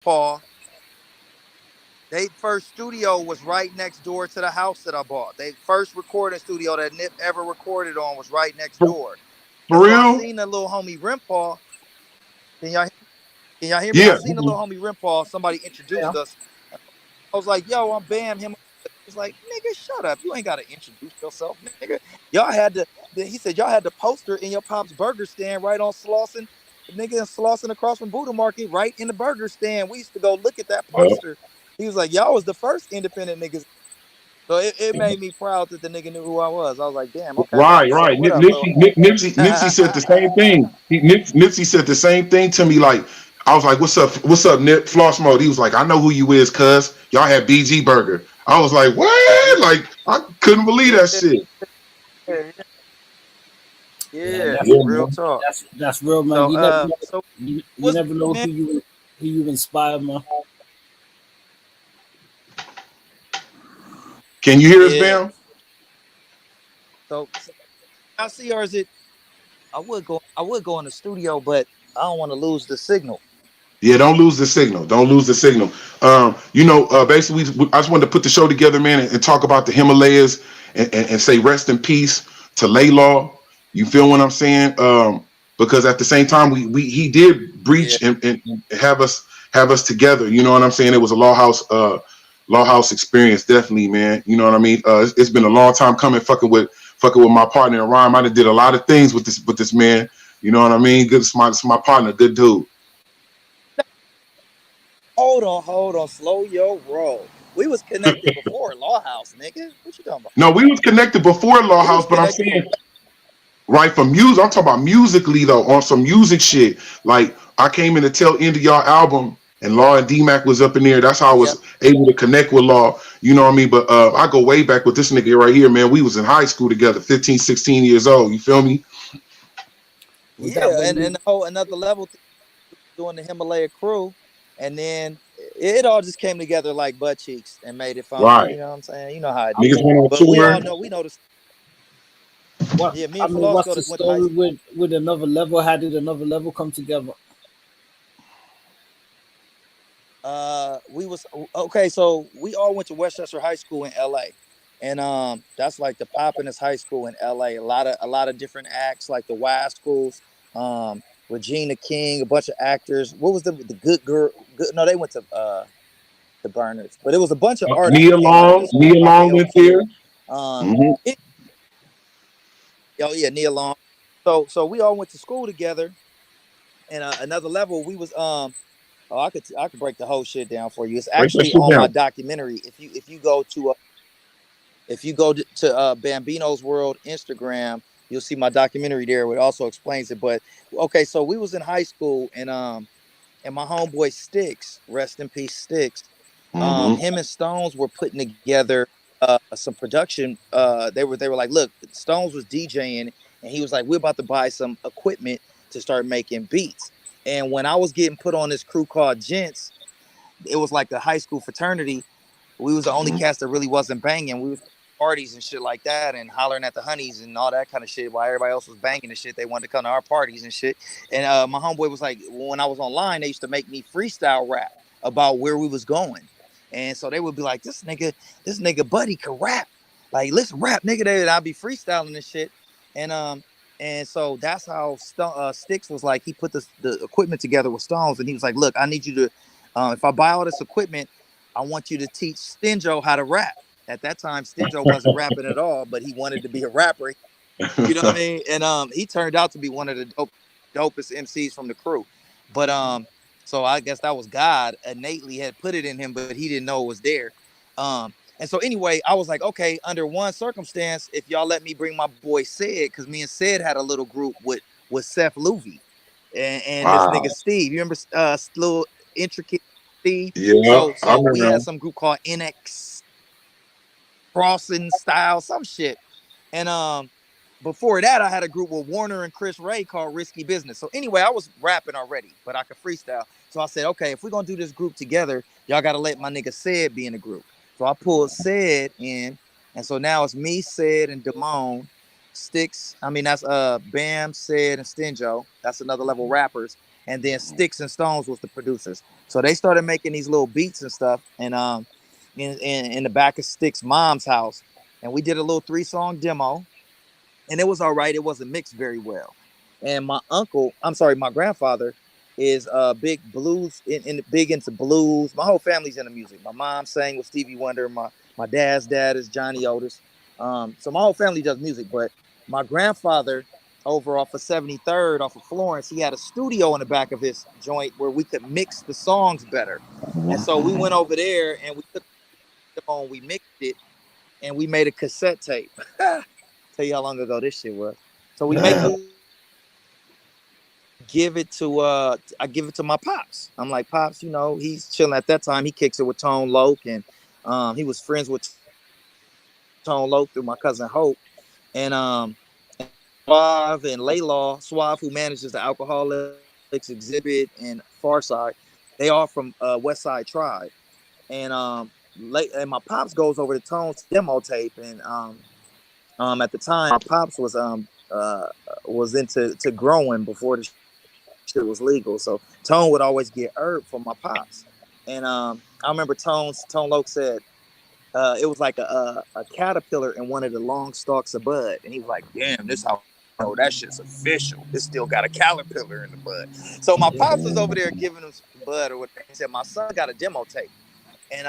Paul, they first studio was right next door to the house that I bought. They first recording studio that Nip ever recorded on was right next For, door. And for so I real? seen the little homie Rimpaw. Can y'all can y'all hear me? I Yeah. seen the little homie Rimpaw. Somebody introduced us. I was like, yo, I'm Bam. Him. He was like, nigga, shut up. You ain't gotta introduce yourself, nigga. Y'all had he said y'all had the poster in your pop's burger stand right on Slauson. Nigga, Slauson across from Buddha Market, right in the burger stand. We used to go look at that poster. He was like, y'all was the first independent niggas. So it made me proud that the nigga knew who I was. I was like, damn, okay. Right, So right. what up, little? Nipsey said the same thing. Nipsey said the same thing to me. Like, I was like, what's up, Nip? Floss mode. He was like, I know who you is, cuz. Y'all had BG Burger. I was like, Yeah, what? Like, I couldn't believe that yeah, shit. yeah, Yeah, yeah. Yeah, Real man. talk. that's real, man. So You never know, so you what's never good, know man? who you inspire, man. Can you hear us, Yeah. Bam? So I see, or is it? I would go in the studio, but I don't want to lose the signal. Yeah, don't lose the signal. Don't lose the signal. Basically, I just wanted to put the show together, man, and talk about the Himalayas and say rest in peace to Laylaw. You feel what I'm saying? Because at the same time, we he did Yeah. breach and have us together. You know what I'm saying? It was a law house experience, definitely, man. You know what I mean? It's been a long time coming. Fucking with my partner in rhyme. I done did a lot of things with this man. You know what I mean? Good, it's my partner, good dude. Hold on. Slow your roll. We was connected before Law House, nigga. What you talking about? No, we was connected before Law We was House, but I'm connected saying before. right from music. I'm talking about musically though, on some music shit. Like I came in the tail end of y'all album, and Law and D-Mac was up in there. That's how I Yeah. was able to connect with Law. You know what I mean? But I go way back with this nigga right here, man. We was in high school together, 15, 16 years old. You feel me? Was that Yeah, when and you the whole another level doing the Himalaya crew, and then it all just came together like butt cheeks and made it funky. Right. You know what I'm saying? You know how it Niggas do. went on But we all tour. know we know this. what Yeah, me I and mean, Floss what's the went to high story school. with another level? How did another level come together? We was okay. So we all went to Westchester High School in L.A. And that's like the poppinest high school in LA. A lot of different acts like the Y schools, Regina King, a bunch of actors. What was the good girl? Good, no, they went to the Burners, but it was a bunch of artists that came out of this school. Nia Long Raphael went there. King, um, Mhm. it, oh yeah, Neil Long. So we all went to school together. And another level, we was oh I could break the whole shit down for you. It's Break that actually shit on my down. documentary. If you go to Bambino's World Instagram, you'll see my documentary there. It also explains it. But okay, so we was in high school, and my homeboy Sticks, rest in peace, Sticks. Hmm. Him and Stones were putting together some production. They were like, look, Stones was DJing, and he was like, we're about to buy some equipment to start making beats. And when I was getting put on this crew called Gents, it was like a high school fraternity. We was the only Hmm. cast that really wasn't banging. We was parties and shit like that, and hollering at the honeys and all that kind of shit. While everybody else was banging and shit, they wanted to come to our parties and shit. And my homeboy was like, when I was online, they used to make me freestyle rap about where we was going, and so they would be like, this nigga Buddy could rap. Like, let's rap, nigga. I'd be freestyling and shit, and so that's how Sticks was like. He put the equipment together with Stones, and he was like, look, I need you to, if I buy all this equipment, I want you to teach Stinjo how to rap. At that time, Stinjo wasn't rapping at all, but he wanted to be a rapper. You know what I mean? And he turned out to be one of the dopest MCs from the crew. But so I guess that was God innately had put it in him, but he didn't know it was there. And so anyway, I was like, okay, under one circumstance, if y'all let me bring my boy Sid, because me and Sid had a little group with Seth Louvy and this Wow. nigga Steve. You remember little intricate Steve? Yeah, I So we remember. had some group called NX Crossing Style, some shit. And before that, I had a group with Warner and Chris Ray called Risky Business. So anyway, I was rapping already, but I could freestyle. So I said, okay, if we're gonna do this group together, y'all gotta let my nigga Sid be in the group. So I pulled Sid in, and so now it's me, Sid, and Damone. Sticks. I mean, that's Bam, Sid, and Stinjo. That's another level rappers. and then Sticks and Stones was the producers. So they started making these little beats and stuff, and in the back of Sticks' mom's house, and we did a little 3-song demo, and it was all right. It wasn't mixed very well. And my grandfather is big blues big into blues. My whole family's into music. My mom sang with Stevie Wonder. My dad's dad is Johnny Otis. So my whole family does music. But my grandfather over off of 73rd, off of Florence, he had a studio in the back of his joint where we could mix the songs better. And so we went over there and we took it on, we mixed it, and we made a cassette tape. Tell you how long ago this shit was. So we make the I give it to my pops. I'm like, Pops, you know, he's chilling at that time. He kicks it with Tone Loc, and he was friends with Tone Loc through my cousin Hope. And Suave and Laylaw, Suave, who manages the Alcoholics Exhibit and Farside, they are from West Side Tribe. And and my pops goes over to Tone's demo tape, and at the time, my pops was into growing before the shit was legal. So Tone would always get herb from my pops. And I remember Tone Loc said it was like a caterpillar in one of the long stalks of bud. And he was like, damn, this how that shit's official. This still got a caterpillar in the bud. So my pops was over there giving him some bud or whatever. He said, my son got a demo tape. And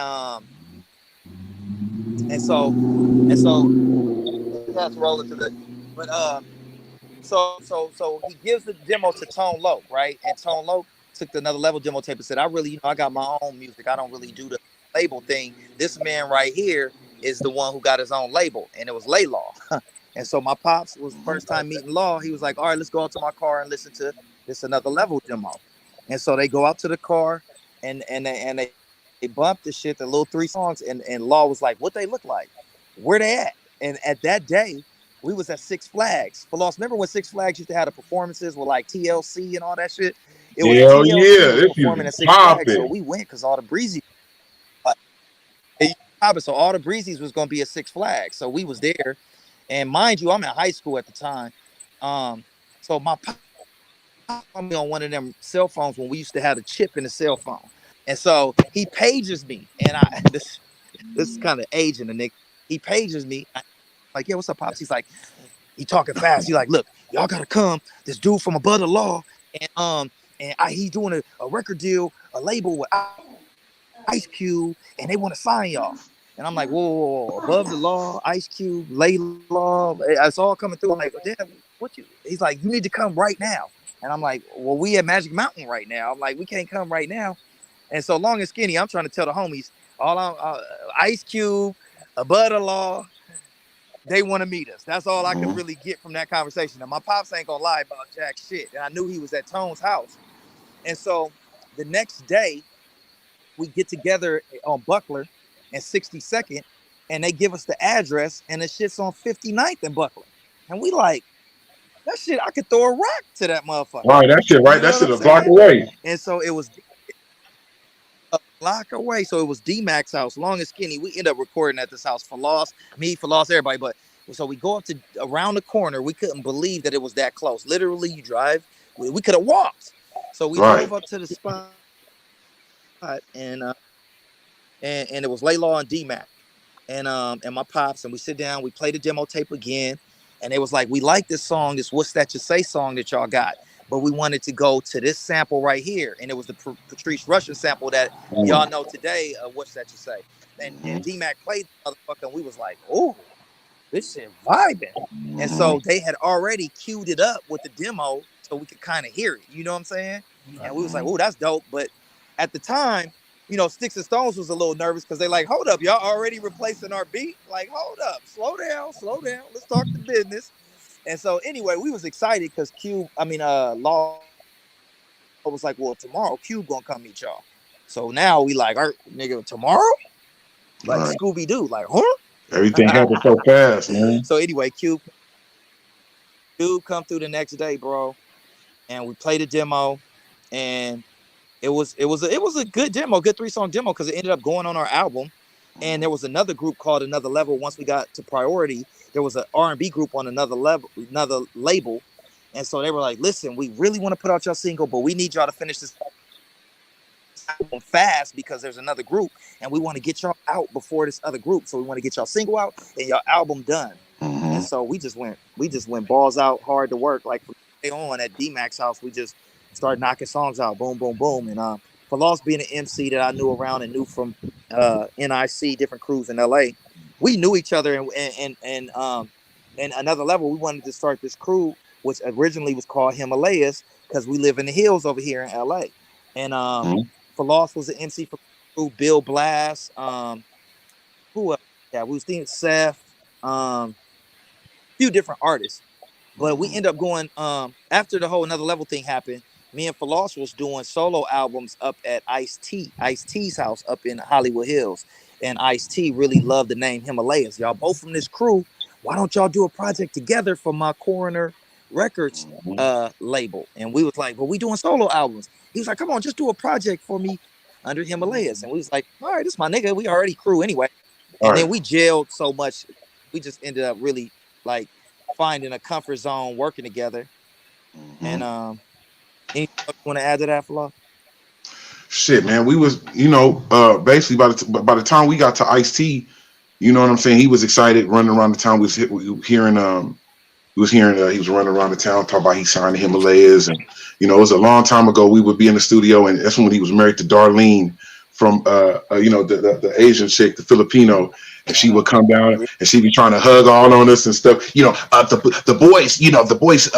so that's rolling to the so he gives the demo to Tone Loc, right? And Tone Loc took the Another Level demo tape and said, I really, I got my own music. I don't really do the label thing. This man right here is the one who got his own label, and it was Laylaw. And so my pops was first time meeting Law. He was like, all right, let's go out to my car and listen to this Another Level demo. And so they go out to the car and they bumped the shit, the little 3 songs, and Law was like, what they look like? Where they at? And at that day, we was at Six Flags. For Lost, remember when Six Flags used to have the performances with like TLC and all that shit? It was Hell TLC yeah, was performing at Six Flags, so we went because all the breezy. So all the breezies was gonna be at Six Flags, so we was there. And mind you, I'm in high school at the time. So my pop me on one of them cell phones when we used to have a chip in the cell phone, and so he pages me, and this is kind of aging the nigga. He pages me. Like, yeah, what's up, Pops? He's like, he talking fast. He's like, look, y'all gotta come. This dude from Above the Law, and he's doing a record deal, a label with Ice Cube, and they want to sign y'all. And I'm like, whoa, Above the Law, Ice Cube, Laylaw, it's all coming through. I'm like, damn, what you? He's like, you need to come right now. And I'm like, well, we at Magic Mountain right now. I'm like, we can't come right now. And so Long and Skinny, I'm trying to tell the homies, Ice Cube, Above the Law, they want to meet us. That's all I could really get from that conversation. And my pops ain't gonna lie about jack shit. And I knew he was at Tone's house. And so the next day, we get together on Buckler and 62nd, and they give us the address, and the shit's on 59th and Buckler. And we like, that shit, I could throw a rock to that motherfucker. Right, that shit, right? That shit a block away. And so it was a block away. So it was D-Mac's house, Long and Skinny. We end up recording at this house for Lost, everybody. But so we go up to around the corner. We couldn't believe that it was that close. Literally, you drive. We could have walked. So we drove up to the spot, and it was Laylaw and D-Mac, and my pops, and we sit down. We play the demo tape again, and it was like, we like this song, this What's That You Say song that y'all got, but we wanted to go to this sample right here, and it was the Patrice Rushen sample that y'all know today. What's That You Say? And D-Mac played the motherfucker, and we was like, oh, this shit vibing. And so they had already queued it up with the demo so we could kind of hear it. You know what I'm saying? And we was like, oh, that's dope. But at the time, you know, Sticks and Stones was a little nervous because they like, hold up, y'all already replacing our beat? Like, hold up, slow down. Let's talk the business. And so anyway, we was excited because Law was like, well, tomorrow Cube gonna come meet y'all. So now we like, nigga, tomorrow? Like Scooby-Doo, like, huh? Everything happened so fast, man. So anyway, Cube come through the next day, bro, and we played a demo, and it was a good demo, good 3-song demo, because it ended up going on our album. And there was another group called Another Level. Once we got to Priority, there was an R&B group on another label, And so they were like, listen, we really want to put out your single, but we need y'all to finish this album fast because there's another group and we want to get y'all out before this other group. So we want to get y'all single out and your album done. And so we just went balls out hard to work. Like from day on at D-Mac's house, we just started knocking songs out, boom, boom, boom. And for Lost being an MC that I knew around and knew from NIC, different crews in LA, we knew each other. And another level, we wanted to start this crew, which originally was called Himalayaz, because we live in the hills over here in LA. And for Lost was an MC for crew, Bill Blast. Who else? Yeah, we was thinking Seth. Few different artists, but we end up going after the whole Another Level thing happened. Me and Floss was doing solo albums up at Ice-T's house up in Hollywood Hills, and Ice-T really loved the name Himalayas. Y'all both from this crew. Why don't y'all do a project together for my Coroner Records label? And we was like, well, we doing solo albums. He was like, come on, just do a project for me under Himalayas. And we was like, all right, this is my nigga. We already crew anyway. And then we gelled so much, we just ended up really like finding a comfort zone working together. And anything you want to add to that, Flaw? Shit, man, we was, basically by the time we got to Ice-T, you know what I'm saying, he was excited running around the town. We was hearing he was running around the town talking about he signed the Himalayas. And it was a long time ago. We would be in the studio, and that's when he was married to Darlene from the Asian chick, the Filipino. And she would come down and she'd be trying to hug all on us and stuff. The boys,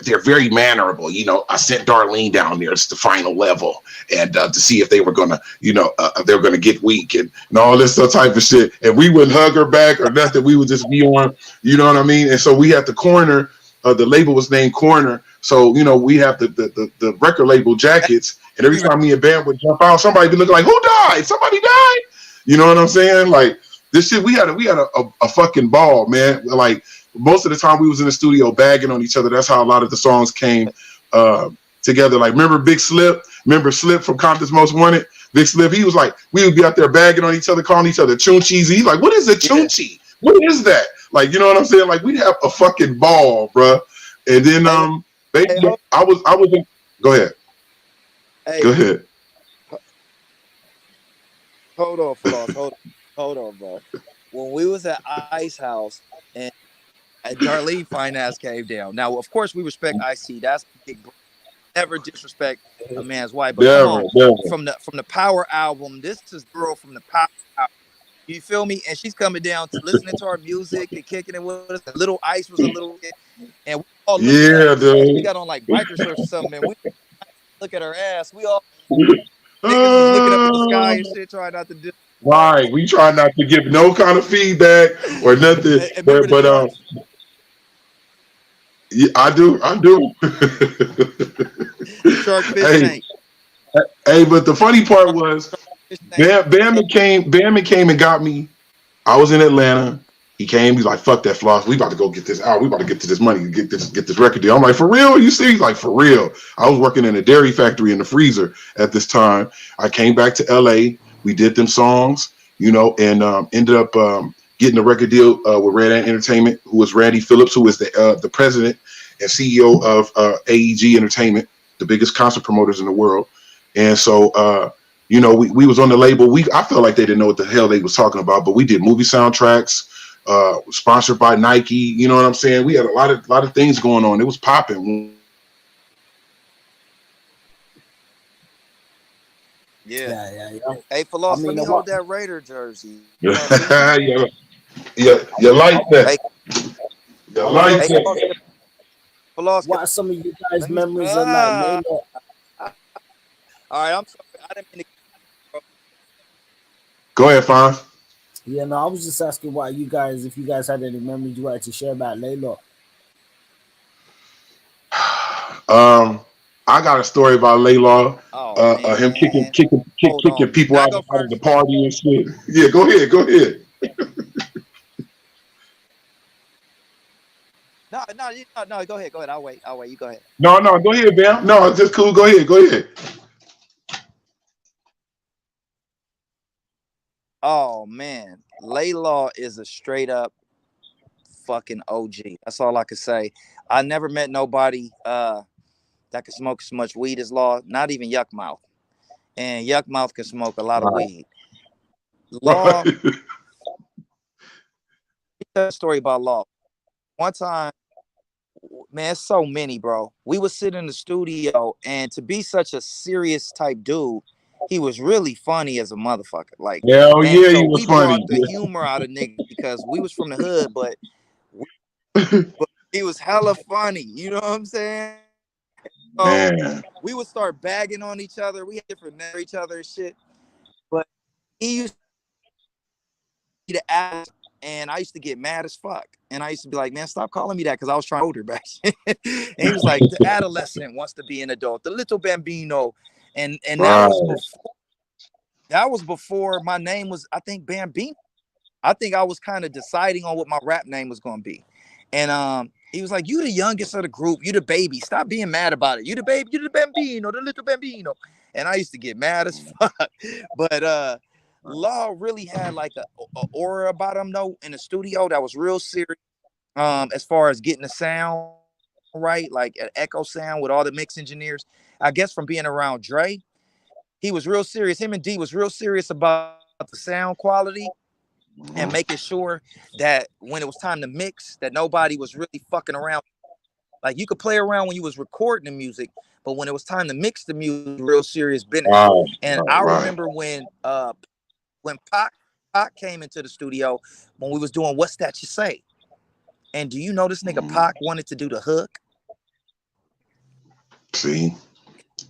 they're very mannerable. I sent Darlene down there. It's the final level, and to see if they were gonna, they were gonna get weak and all this type of shit. And we wouldn't hug her back or nothing. We would just be on, you know what I mean? And so we had the Corner. The label was named Corner. So we have the record label jackets. And every time me and Bam would jump out, somebody be looking like, who died? Somebody died. You know what I'm saying? Like, this shit, we had a fucking ball, man. Like, most of the time we was in the studio bagging on each other. That's how a lot of the songs came together. Like, remember Big Slip? Remember Slip from Compton's Most Wanted? Big Slip, he was like, we would be out there bagging on each other, calling each other Chunchis. He's like, what is a Chunchi? What is that? Like, you know what I'm saying? Like, we'd have a fucking ball, bro. And then basically, I was in, go ahead. Go ahead. Hold on, Floss. Hold on, bro. When we was at Ice House and Darlene Finance came down. Now, of course, we respect Ice-T. That's big. Never disrespect a man's wife. But come on, from the Power album, this is girl from the Power album. You feel me? And she's coming down to listening to our music and kicking it with us. Little Ice was a little kid, and we all looked at her. Dude. We got on like biker shorts or something, and we look at her ass. We all niggas was looking up at the sky and shit, trying not to do. Right, we try not to give no kind of feedback or nothing. But yeah, I do. Sharkfish tank. Hey, but the funny part was, Bam came and got me. I was in Atlanta. He came. He's like, "Fuck that, Floss. We about to go get this out. We about to get to this money, get this record deal." I'm like, "For real? You see?" He's like, "For real." I was working in a dairy factory in the freezer at this time. I came back to LA. We did them songs, and ended up getting a record deal with Red Ant Entertainment, who was Randy Phillips, who is the president and CEO of AEG Entertainment, the biggest concert promoters in the world. And so, we was on the label. I felt like they didn't know what the hell they was talking about, but we did movie soundtracks, sponsored by Nike. You know what I'm saying? We had a lot of things going on. It was popping. Yeah. Hey, Floss, let me hold that Raider jersey. You like that? You like that? Floss, what are some of you guys' memories of like Laylaw? All right, I'm sorry. I didn't mean to. Go ahead, Fon. Yeah, no, I was just asking if you guys had any memories you wanted to share about Laylaw. I got a story about Laylaw. Him kicking people out of the party and shit. Yeah, go ahead. No, go ahead. I'll wait. You go ahead. No, go ahead, Bam. No, it's just cool. Go ahead. Oh man, Laylaw is a straight up fucking OG. That's all I could say. I never met nobody that could smoke as much weed as Law, not even Yuck Mouth. And Yuck Mouth can smoke a lot of Right. weed. Right. Law, tell a story about Law. One time, man, it's so many, bro. We would sit in the studio, and to be such a serious type dude, he was really funny as a motherfucker. Like, Hell and yeah, so he was we funny. brought the humor out of niggas because we was from the hood, we, but he was hella funny. You know what I'm saying? So Man. we would start bagging on each other. We had different names for each other and shit. But he used to be the ass, and I used to get mad as fuck. And I used to be like, man, stop calling me that because I was trying to older back. And he was like, the adolescent wants to be an adult, the little bambino. And Right. that was before my name was, I think, Bambino. I think I was kind of deciding on what my rap name was gonna be. And he was like, you the youngest of the group, you the baby. Stop being mad about it. You the baby, you the bambino, the little bambino. And I used to get mad as fuck. But Law really had like a aura about him though in the studio that was real serious. As far as getting the sound right, like an echo sound with all the mix engineers. I guess from being around Dre, he was real serious. Him and D was real serious about the sound quality and making sure that when it was time to mix, that nobody was really fucking around. Like you could play around when you was recording the music, but when it was time to mix the music, real serious business. Right. And Right. I Right. remember when Pac came into the studio when we was doing What's That You Say. And do you know this nigga Pac wanted to do the hook? See, and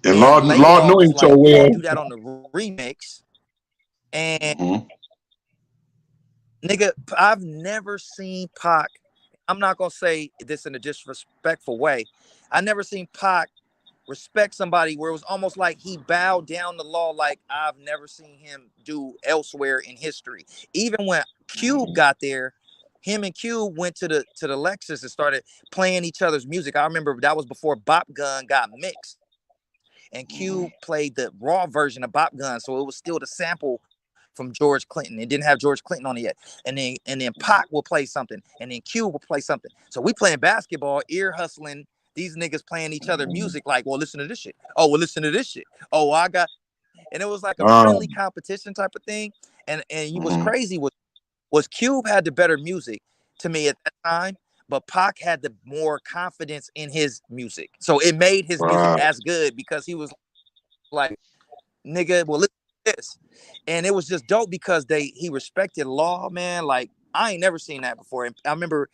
And Lord Laylaw knew was him so like, we well. gonna do that on the remix. And Mhm. nigga, I've never seen Pac. I'm not gonna say this in a disrespectful way. I never seen Pac respect somebody where it was almost like he bowed down the Law like I've never seen him do elsewhere in history. Even when Cube got there, him and Cube went to the Lexus and started playing each other's music. I remember that was before Bop Gun got mixed. And Cube played the raw version of Bop Gun, so it was still the sample from George Clinton. It didn't have George Clinton on it yet. And then Pac will play something, and then Cube will play something. So we playing basketball, ear hustling. These niggas playing each other music like, well, listen to this shit. Oh, well, listen to this shit. Oh, I got, and it was like a friendly competition type of thing. And you was crazy was Cube had the better music to me at that time, but Pac had the more confidence in his music. So it made his music Right. as good because he was like, nigga, well, listen to this. And it was just dope because he respected Law, man. Like, I ain't never seen that before. And I remember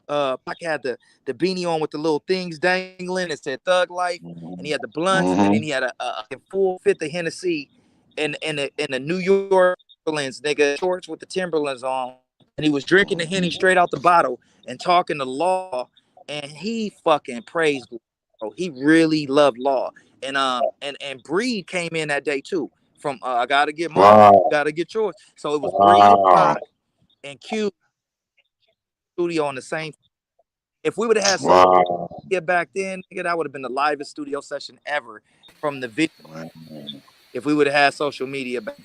Pac had the beanie on with the little things dangling. It said Thug Life, and he had the blunts, and then he had a full fifth of Hennessy in the New York Timberlands, nigga, shorts with the Timberlands on, and he was drinking the Henny straight out the bottle and talking to Law, and he fucking praised Law, bro. He really loved Law, and Breed came in that day too. From I gotta get mine, you Wow. gotta get yours. So it was Breed, Wow. Pac, and Q studio on the same. If we would have had social Wow. media back then, nigga, that would have been the livest studio session ever from the video. If we would have had social media back.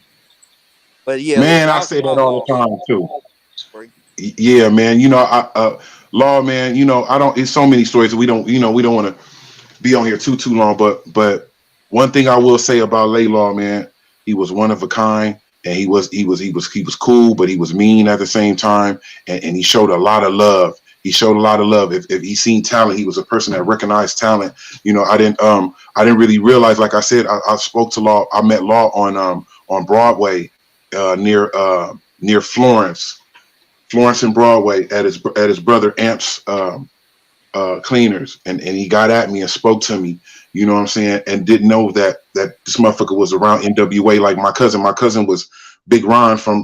But yeah, Man, listen, I that was say that my all Law the time too. story. Yeah, man. Law, man. I don't. It's so many stories that we don't. We don't want to be on here too long. But one thing I will say about Laylaw, man, he was one of a kind, and he was cool, but he was mean at the same time, and he showed a lot of love. He showed a lot of love. If he seen talent, he was a person that recognized talent. I didn't really realize. Like I said, I spoke to Law. I met Law on Broadway, near Florence and Broadway at his brother Amp's cleaners, and he got at me and spoke to me, you know what I'm saying, and didn't know that this motherfucker was around NWA like my cousin. My cousin was Big Ron from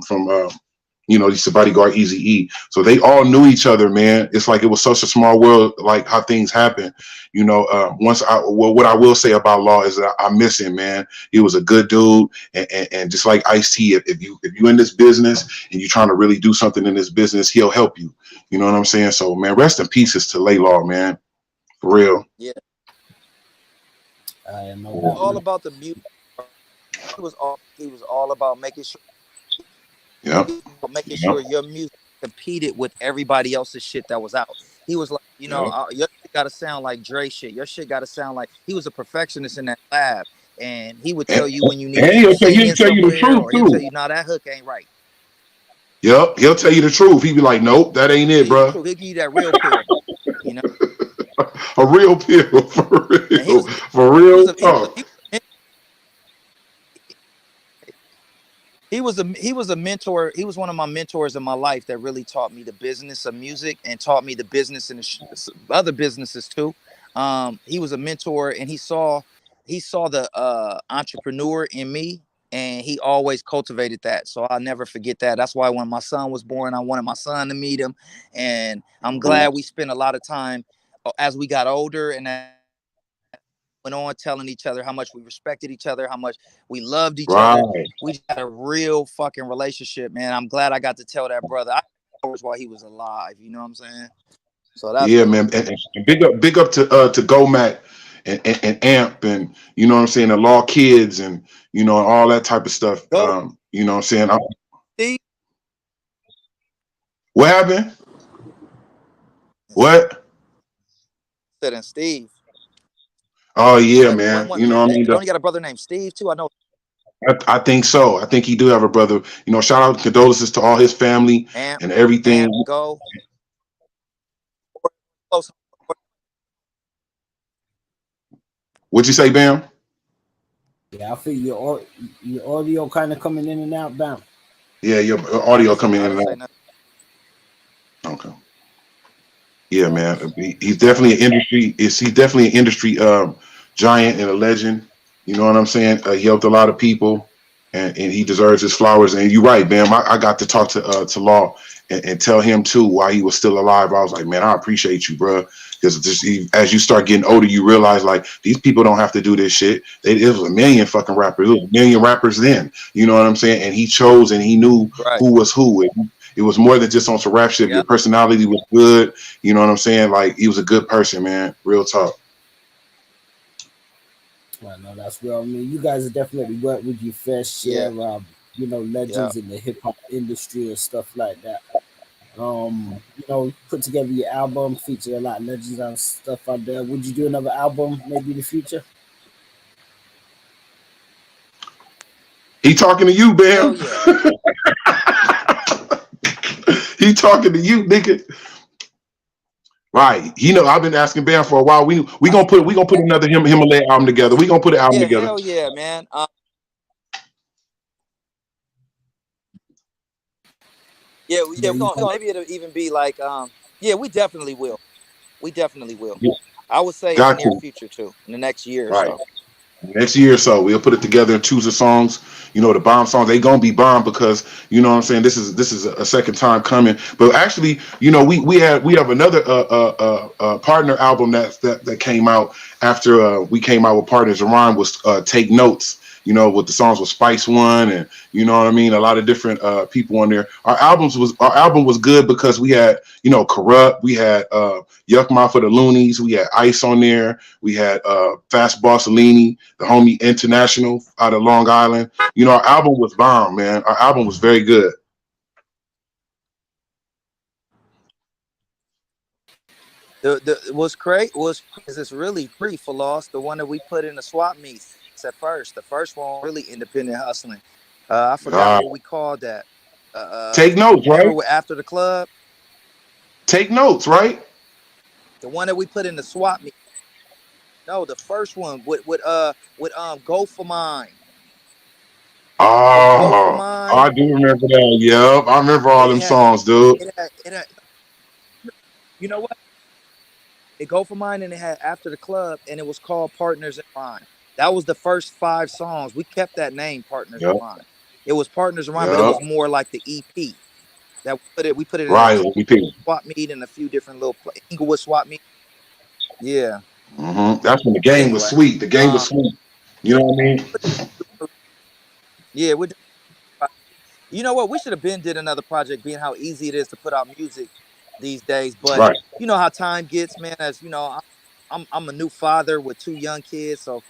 he's the bodyguard Easy E. So they all knew each other, man. It's like it was such a small world, like how things happen. What I will say about Law is that I miss him, man. He was a good dude, and just like Ice-T, if you in this business and you're trying to really do something in this business, he'll help you. You know what I'm saying? So, man, rest in pieces to Laylaw, man. For real. Yeah, No it was doubt, all man. about the music. He was all about making sure Yep. making Yep. sure your music competed with everybody else's shit that was out. He was like, Yeah. your shit got to sound like Dre shit. Your shit got to sound like, he was a perfectionist in that lab. And he would And, tell you when you and needed some he'll singing tell you the somewhere, truth or he'll tell too. you, no, that hook ain't right. Yep, he'll tell you the truth. He'd be like, nope, that ain't Tell it, you the bro. truth. He'll give you that real pill, you know. A real pill for And real, for he was real a he was a, talk. he was a mentor. He was one of my mentors in my life that really taught me the business of music and taught me the business and other businesses too. He was a mentor, and he saw the entrepreneur in me, and he always cultivated that. So I'll never forget that. That's why when my son was born, I wanted my son to meet him, and I'm glad we spent a lot of time as we got older and went on telling each other how much we respected each other, how much we loved each other. Right. We had a real fucking relationship, man. I'm glad I got to tell that brother while he was alive. You know what I'm saying? So that's Yeah, dope. man. And big up to GoMac and Amp and you know what I'm saying, the Law Kids and you know all that type of stuff. Go, You know what I'm saying. Steve. What happened? What? Said and Steve. Oh yeah, Like man. one You know what I mean. don't you got a brother named Steve too? I know. I think so. I think he do have a brother. You know, shout out condolences to all his family Amp, and everything. Amp, Go. Close. What'd you say, Bam? Yeah, I feel your audio kind of coming in and out, bound. Yeah, your I audio didn't say coming I in didn't and say out. nothing. Okay. Yeah, Yeah. man. He's definitely an industry. He's definitely an industry giant and a legend. You know what I'm saying? He helped a lot of people, and he deserves his flowers. And you're right, Bam. I got to talk to Law and tell him too while he was still alive. I was like, man, I appreciate you, bro. Because as you start getting older, you realize like these people don't have to do this shit. It was a million fucking rappers. It was a million rappers then. You know what I'm saying? And he chose and he knew Right. who was who. It was more than just on some rap shit. Your Yep. personality was good. You know what I'm saying? Like he was a good person, man. Real talk. I know that's real. I mean, you guys are definitely worked with your fair share Yeah. of, Yeah. legends in the hip hop industry and stuff like that. Put together your album, feature a lot of legends and stuff out there. Would you do another album maybe in the future? He talking to you, Hell Bam. yeah. He talking to you, nigga. Right. You know, I've been asking Bam for a while. We gonna put another Himalaya album together. We gonna put an album Yeah. together. Hell yeah, man. Yeah. Yeah, Yeah. We're you gonna maybe it'll even be like yeah. We definitely will. We definitely will. I would say in the Got near to. future too, in the next year or Right. so. Next year or so, we'll put it together and choose the songs. You know, the bomb songs. They gonna be bomb because you know what I'm saying. This is a second time coming. But actually, you know, we have another partner album that came out after we came out with Partners in Rhyme was Take Notes. You know, with the songs with Spice One and you know what I mean. A lot of different people on there. Our album was good because we had Corrupt. We had Yuck Mouth for the Loonies. We had Ice on there. We had Fast Bossellini, the homie International out of Long Island. You know, our album was bomb, man. Our album was very good. The what's great was is it's really free for loss. The one that we put in the swap meets at first. The first one really independent hustling. I forgot Uh, what we called that. Take notes, right? Remember after the club, Take notes, right? the one that we put in the swap meet. No, the first one with Go for Mine. With Go for Oh, Mine, I do remember that. Yep, I remember all it them had songs, dude. it had you know what? It Go for Mine and it had After the Club and it was called Partners in Rhyme. That was the first 5 songs. We kept that name Partners in Yep, Rhyme. It was Partners in Rhyme, but it yep. was more like the EP that we put it in a Right, we did. swap meet and a few different little Inglewood swap meet. Yeah. That's when the But game was anyway, sweet. The game was sweet. You know what I mean? yeah, we you know what? We should have been did another project, being how easy it is to put out music these days. But Right. you know how time gets, man. As you know, I'm a new father with 2 young kids, so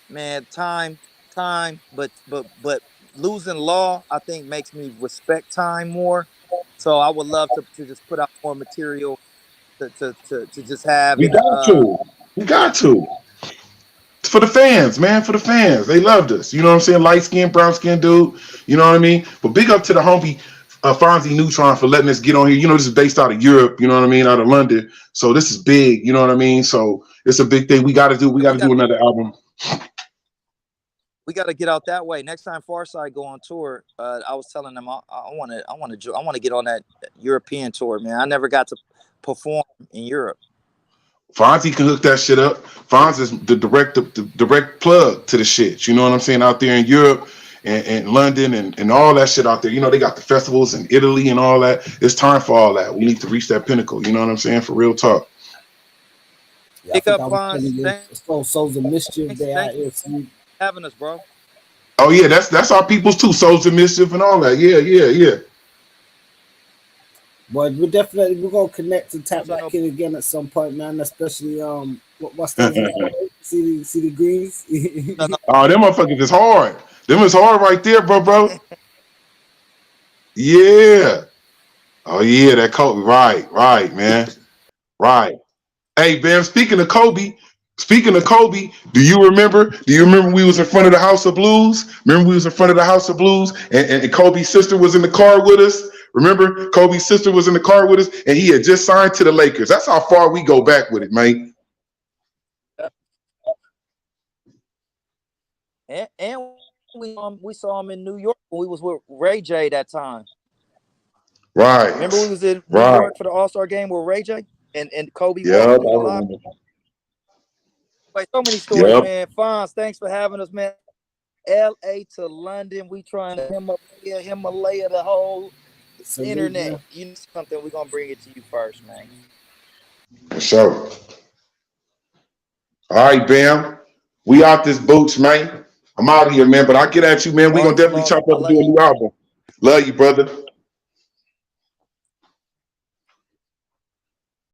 man, time. But losing Law, I think, makes me respect time more. So I would love to just put out more material to just have We it. got to. We got to. It's for the fans, man. For the fans. They loved us. You know what I'm saying? Light skin, brown skin dude. You know what I mean? But big up to the homie Fonzie Neutron for letting us get on here. You know, this is based out of Europe, you know what I mean? Out of London. So this is big, you know what I mean? So it's a big thing. We gotta do another album. We got to get out that way. Next time Farside go on tour, I was telling them I want to get on that European tour, man. I never got to perform in Europe. Fonzie can hook that shit up. Fonz is the direct plug to the shit. You know what I'm saying? Out there in Europe and London and all that shit out there. You know, they got the festivals in Italy and all that. It's time for all that. We need to reach that pinnacle. You know what I'm saying? For real talk. Yeah, Pick up, Fonz. Souls of Mischief. They out here having us, bro. Oh yeah, that's our people's too. Souls of Mischief and all that. Yeah. But we're gonna connect and tap back in again at some point, man. Especially what's those see the greens. Oh, them motherfuckers is hard. Them is hard right there, bro. Yeah. Oh yeah, that Kobe. Right, man. Right. Hey, Bam. Speaking of Kobe, do you remember we was in front of the House of Blues? And Kobe's sister was in the car with us. Remember, Kobe's sister was in the car with us, and he had just signed to the Lakers. That's how far we go back with it, man. And we saw him in New York when we was with Ray J that time. Right. Remember we was in New York for the All-Star game with Ray J and Kobe. Yeah. Like so many stories, man. Fonz, thanks for having us, man. LA to London, we trying to Himalaya the whole internet. Man. You know something, we're gonna bring it to you first, man. For sure. All right, Bam. We out this Boots, man. I'm out of here, man. But I'll get at you, man. We're gonna definitely chop up and do a new album. Love you, brother.